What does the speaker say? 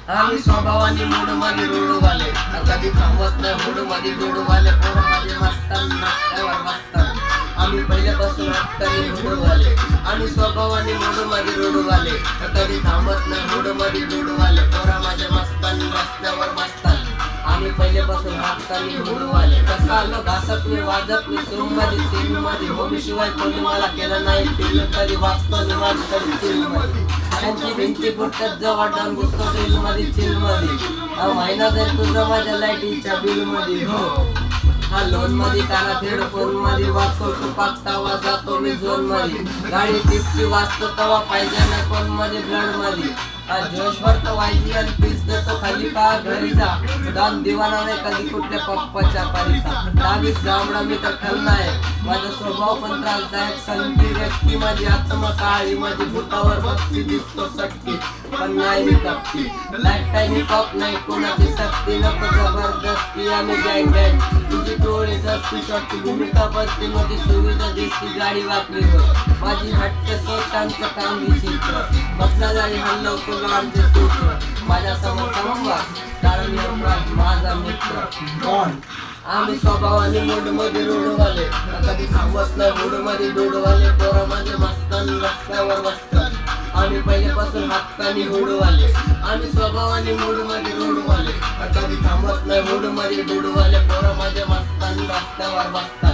आम्ही स्वभावाने मूड मध्ये रुडूवाले, कधी थांबत नाही मूड मध्ये रुडूवाले, पोरं माझे मस्तान नाश्त्यावर बसतात. आम्ही पहिल्यापासून हक्काने रुडूवाले, आम्ही स्वभावाने मूड मध्ये रुडूवाले, कधी थांबत नाही मूड मध्ये रुडूवाले, पोरं माझे मस्तान रस्त्यावर बसतात. आम्ही पहिल्यापासून हक्काने रुडूवाले. कसं आलो घासत मी वाजत मी सूम मध्ये सीन मध्ये, होमी शिवाय कोणी मला केलं नाही फिल्म, कधी वाचतो निवांत कधी फिल्म मध्ये. त्यांची भिंती फुटतात जवळ डाऊन घुसतो रील मध्ये चिल मध्ये, महिना जाईल तुझं माझ्या लाईटीच्या बिल मध्ये. हो हा लोन मध्ये कानात हेडफोन मध्ये वाचतो तू पाकतावा जातो मी झोन मध्ये, गाडी टिपची वाचतो तवा पाहिजे नाही कोण मध्ये ब्लड मध्ये. जोश भरतो वायजी आणि पीस देतो खाली पा घरी जा, दान दिवाना नाही कधी कुठल्या पप्पाच्या पारीचा. दहावीस गामडा मी तर ठरला आहे, माझा स्वभाव पण त्रासदायक. संगती व्यक्ती माझी आत्मा काळी, माझी भूतावर भक्ती दिसतो सटकी पण नाही मी कपटी. लाईफ टाईम ही कप नाही कोणाची सक्ती, नको जबरदस्ती आम्ही गँग गँग. तुझी टोळी जसती शॉर्टी भूमिका बसती, मोठी सुविधा दिसती गाडी वापरी हो, माझी हट्टे सोटांचं काम विचित्र. बसला जाई हल्लो कुलांचे सूत्र, माझ्या समोर थांबवा कारण यमराज माझा मित्र. कोण आम्ही स्वभावाने मूड मध्ये रुडवाले, कधी थांबत नाही मूड मध्ये रुडवाले, पोरं माझे मस्तान रस्त्यावर बसतात. आम्ही पहिल्यापासून हक्काने हुडवाले, आम्ही स्वभावाने मूड मध्ये रुडवाले, कधी थांबत नाही मूड मध्ये रुडवाले, पोरं माझे मस्तान रस्त्यावर बसतात.